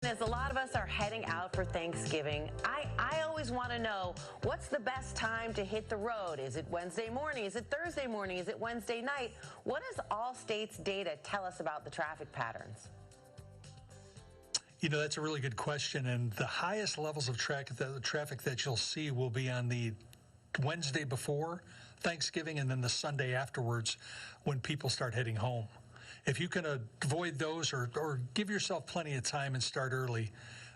as a lot of us are heading out for Thanksgiving, I always want to know, what's the best time to hit the road? Is it Wednesday morning? Is it Thursday morning? Is it Wednesday night? What does Allstate's data tell us about the traffic patterns? You know, that's a really good question, and the highest levels of traffic that you'll see will be on the Wednesday before Thanksgiving and then the Sunday afterwards when people start heading home. If you can avoid those or give yourself plenty of time and start early,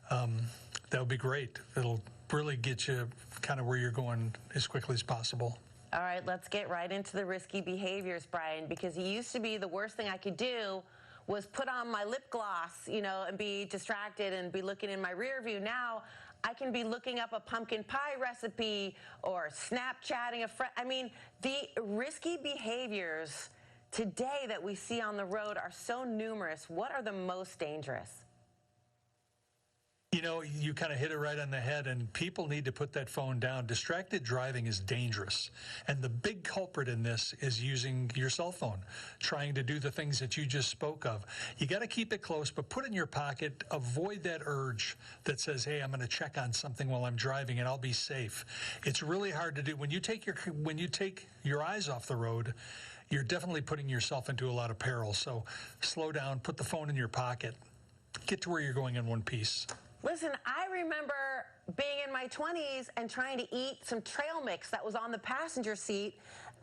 that would be great. It'll really get you kind of where you're going as quickly as possible. All right, let's get right into the risky behaviors, Brian, because it used to be the worst thing I could do was put on my lip gloss, you know, and be distracted and be looking in my rear view. Now I can be looking up a pumpkin pie recipe or Snapchatting a friend. I mean, the risky behaviors today that we see on the road are so numerous. What are the most dangerous? You know, you kind of hit it right on the head, and people need to put that phone down. Distracted driving is dangerous, and the big culprit in this is using your cell phone, trying to do the things that you just spoke of. You got to keep it close, but put it in your pocket. Avoid that urge that says, hey, I'm going to check on something while I'm driving and I'll be safe. It's really hard to do. When you take your eyes off the road, you're definitely putting yourself into a lot of peril. So slow down, put the phone in your pocket, get to where you're going in one piece. Listen, I remember being in my 20s and trying to eat some trail mix that was on the passenger seat,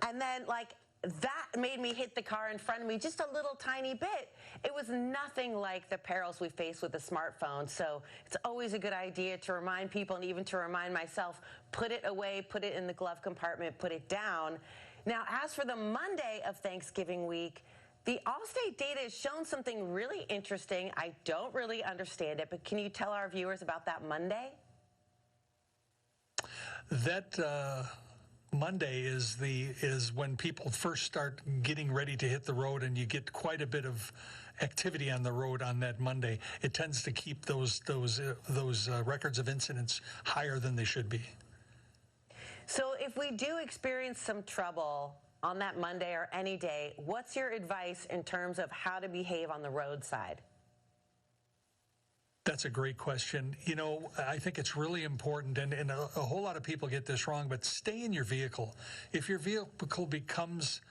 and then that made me hit the car in front of me just a little tiny bit. It was nothing like the perils we face with a smartphone. So it's always a good idea to remind people, and even to remind myself, put it away, put it in the glove compartment, put it down. Now, as for the Monday of Thanksgiving week, the Allstate data has shown something really interesting. I don't really understand it, but can you tell our viewers about that Monday? That Monday is when people first start getting ready to hit the road, and you get quite a bit of activity on the road on that Monday. It tends to keep those records of incidents higher than they should be. So if we do experience some trouble on that Monday or any day, what's your advice in terms of how to behave on the roadside? That's a great question. You know, I think it's really important, and a whole lot of people get this wrong, but stay in your vehicle. If your vehicle becomes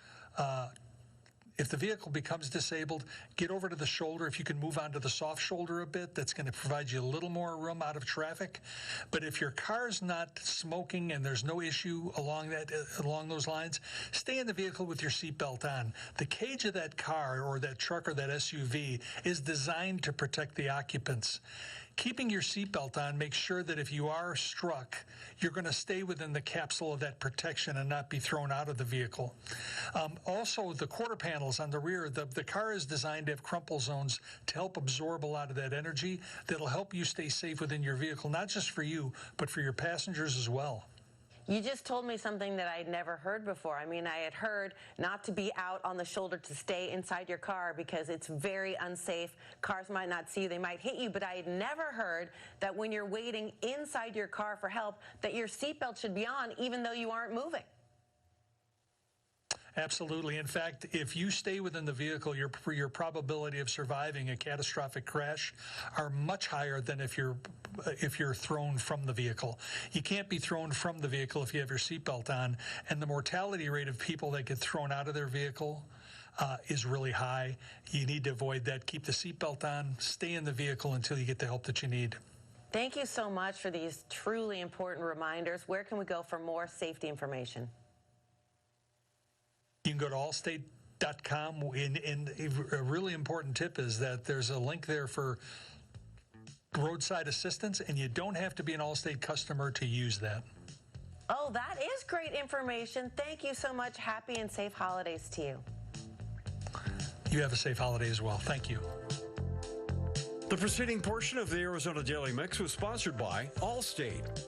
if the vehicle becomes disabled, get over to the shoulder. If you can move onto the soft shoulder a bit, that's going to provide you a little more room out of traffic. But if your car's not smoking and there's no issue along those lines, stay in the vehicle with your seatbelt on. The cage of that car or that truck or that SUV is designed to protect the occupants. Keeping your seatbelt on makes sure that if you are struck, you're going to stay within the capsule of that protection and not be thrown out of the vehicle. Also, the quarter panels on the rear, the car is designed to have crumple zones to help absorb a lot of that energy that'll help you stay safe within your vehicle, not just for you, but for your passengers as well. You just told me something that I'd never heard before. I mean, I had heard not to be out on the shoulder, to stay inside your car because it's very unsafe. Cars might not see you, they might hit you, but I had never heard that when you're waiting inside your car for help, that your seatbelt should be on even though you aren't moving. Absolutely. In fact, if you stay within the vehicle, your probability of surviving a catastrophic crash are much higher than if you're thrown from the vehicle. You can't be thrown from the vehicle if you have your seatbelt on, and the mortality rate of people that get thrown out of their vehicle is really high. You need to avoid that. Keep the seatbelt on. Stay in the vehicle until you get the help that you need. Thank you so much for these truly important reminders. Where can we go for more safety information? You can go to allstate.com, and a really important tip is that there's a link there for roadside assistance, and you don't have to be an Allstate customer to use that. Oh, that is great information. Thank you so much. Happy and safe holidays to you. You have a safe holiday as well. Thank you. The preceding portion of the Arizona Daily Mix was sponsored by Allstate.